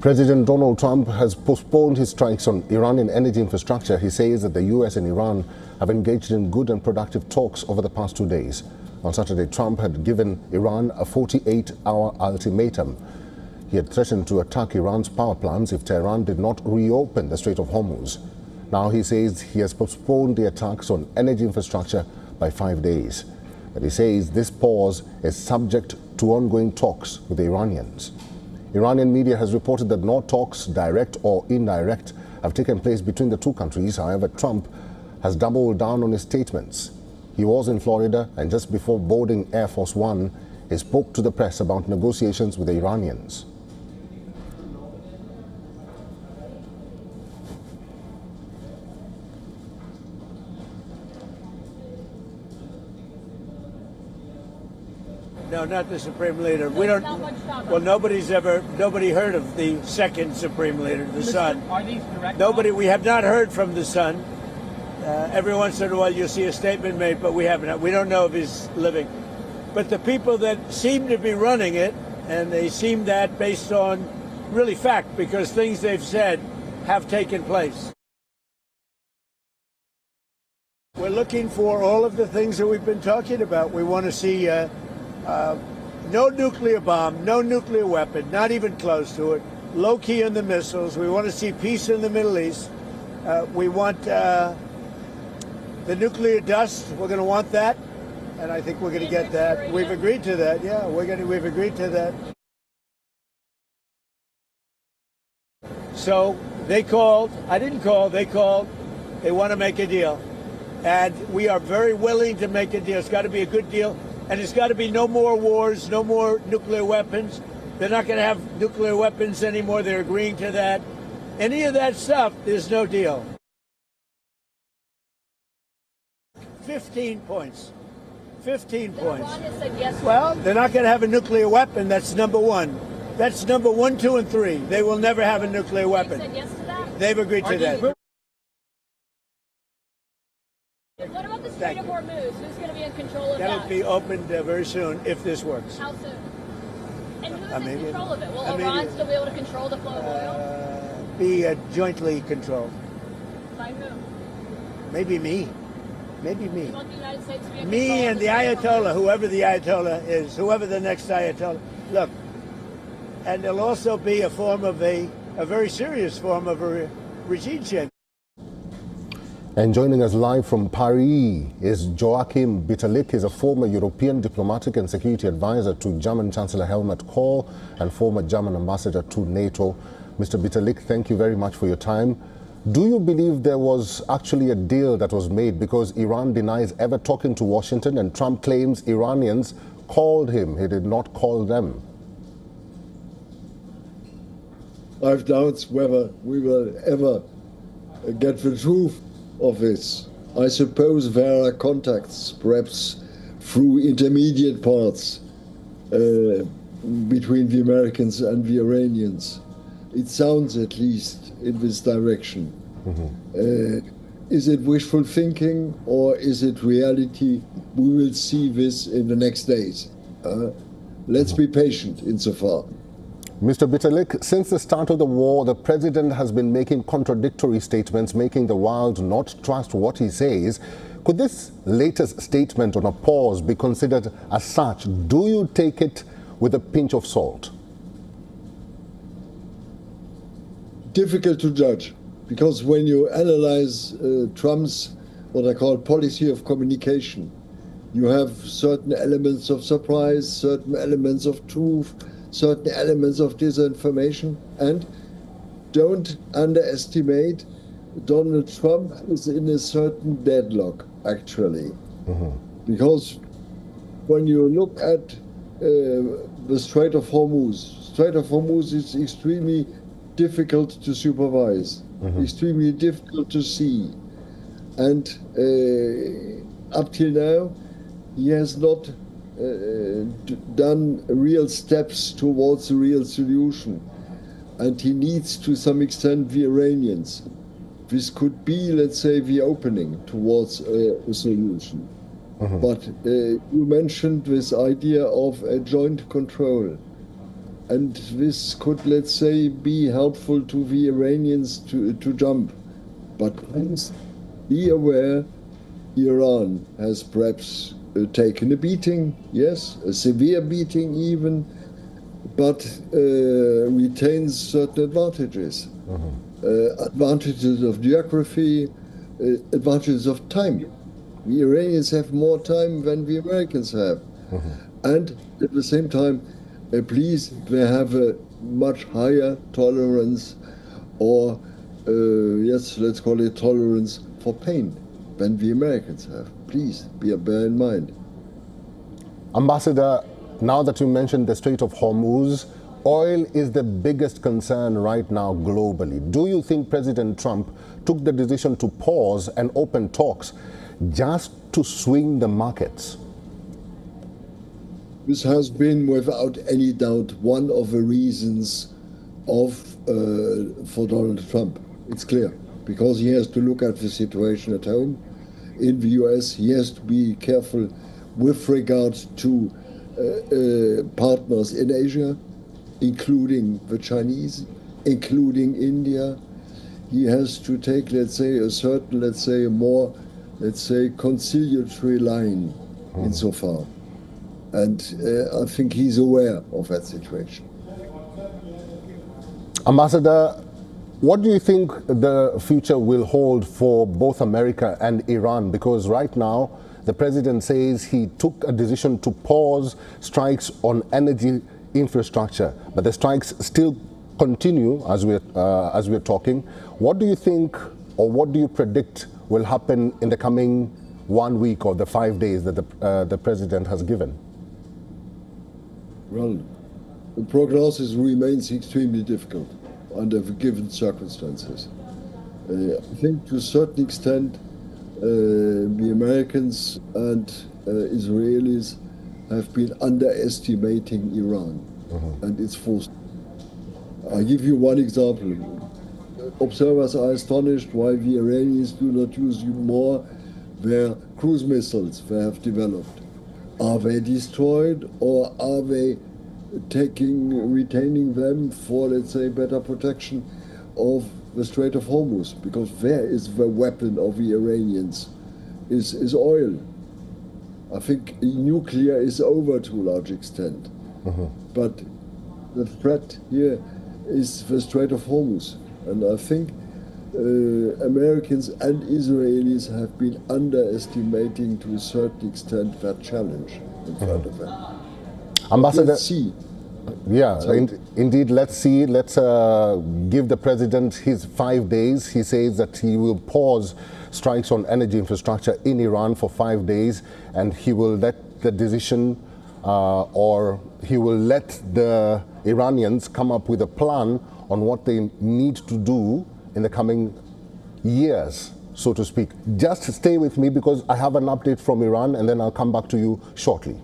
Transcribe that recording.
President Donald Trump has postponed his strikes on Iranian energy infrastructure. He says that the U.S. and Iran have engaged in good and productive talks over the past 2 days. On Saturday, Trump had given Iran a 48-hour ultimatum. He had threatened to attack Iran's power plants if Tehran did not reopen the Strait of Hormuz. Now he says he has postponed the attacks on energy infrastructure by 5 days. But he says this pause is subject to ongoing talks with the Iranians. Iranian media has reported that no talks, direct or indirect, have taken place between the two countries. However, Trump has doubled down on his statements. He was in Florida, and just before boarding Air Force One, he spoke to the press about negotiations with the Iranians. No, not the Supreme Leader. We don't. Well, nobody heard of the second Supreme Leader, the son. Are these direct? Nobody. We have not heard from the son. Every once in a while, you'll see a statement made, but we haven't. We don't know if he's living. But the people that seem to be running it, and they seem that based on really fact, because things they've said have taken place. We're looking for all of the things that we've been talking about. We want to see. No nuclear bomb, no nuclear weapon, not even close to it. Low key on the missiles. We want to see peace in the Middle East. We want the nuclear dust. We're going to want that, and I think we're going to get that. We've agreed to that. Yeah, we've agreed to that. So they called. I didn't call. They called. They want to make a deal, and we are very willing to make a deal. It's got to be a good deal. And it's got to be no more wars, no more nuclear weapons. They're not going to have nuclear weapons anymore. They're agreeing to that. Any of that stuff, there's no deal. 15 points. 15 points. Well, they're not going to have a nuclear weapon. That's number one. That's number 1, 2, and 3. They will never have a nuclear weapon. They said yes to that? They've agreed to that. What about the Strait of Hormuz? Who's going to be in control of that? That'll be opened very soon if this works. How soon? And who's in control of it? Will Iran still be able to control the flow of oil? Be jointly controlled. By who? Maybe me. Maybe me. You want the United States to be in Me control and the Ayatollah, whoever the Ayatollah is, whoever the next Ayatollah. Look, and there'll also be a form of a very serious form of a regime change. And joining us live from Paris is Joachim Bitterlich. He's a former European diplomatic and security advisor to German Chancellor Helmut Kohl and former German ambassador to NATO. Mr. Bitterlich, thank you very much for your time. Do you believe there was actually a deal that was made, because Iran denies ever talking to Washington and Trump claims Iranians called him, he did not call them? I have doubts whether we will ever get the truth of this. I suppose there are contacts, perhaps through intermediate parts between the Americans and the Iranians. It sounds at least in this direction. Is it wishful thinking or is it reality? We will see this in the next days. Let's be patient insofar. Mr. Bitterlich, since the start of the war, the president has been making contradictory statements, making the world not trust what he says. Could this latest statement on a pause be considered as such? Do you take it with a pinch of salt? Difficult to judge, because when you analyze Trump's, what I call policy of communication, you have certain elements of surprise, certain elements of truth, certain elements of disinformation, and don't underestimate Donald Trump is in a certain deadlock, actually. Because when you look at the Strait of Hormuz is extremely difficult to supervise, extremely difficult to see. And up till now, he has not done real steps towards a real solution, and he needs to some extent the Iranians. This could be, let's say, the opening towards a solution. But you mentioned this idea of a joint control, and this could, let's say, be helpful to the Iranians to jump. But please be aware, Iran has perhaps taken a beating, yes, a severe beating even, but retains certain advantages. Advantages of geography, advantages of time. The Iranians have more time than the Americans have. And at the same time, please, they have a much higher tolerance, or yes, let's call it tolerance for pain, than the Americans have. Please bear in mind. Ambassador, now that you mentioned the Strait of Hormuz, oil is the biggest concern right now globally. Do you think President Trump took the decision to pause and open talks just to swing the markets? This has been, without any doubt, one of the reasons for Donald Trump. It's clear, because he has to look at the situation at home. In the US, he has to be careful with regard to partners in Asia, including the Chinese, including India. He has to take, let's say, a certain, let's say, a more, let's say, conciliatory line insofar. And I think he's aware of that situation. Ambassador, what do you think the future will hold for both America and Iran? Because right now, the president says he took a decision to pause strikes on energy infrastructure, but the strikes still continue as we're talking. What do you think, or what do you predict will happen in the coming 1 week or the 5 days that the president has given? Well, the prognosis remains extremely difficult under the given circumstances. I think to a certain extent the Americans and Israelis have been underestimating Iran and its force. I'll give you one example. Observers are astonished why the Iranians do not use more their cruise missiles they have developed. Are they destroyed, or are they retaining them for, let's say, better protection of the Strait of Hormuz? Because there is the weapon of the Iranians, is oil. I think nuclear is over to a large extent. But the threat here is the Strait of Hormuz. And I think Americans and Israelis have been underestimating to a certain extent that challenge in front of them. Ambassador, let's see. Yeah, indeed, let's see. Let's give the president his 5 days. He says that he will pause strikes on energy infrastructure in Iran for 5 days, and he will let the decision or he will let the Iranians come up with a plan on what they need to do in the coming years, so to speak. Just stay with me, because I have an update from Iran, and then I'll come back to you shortly.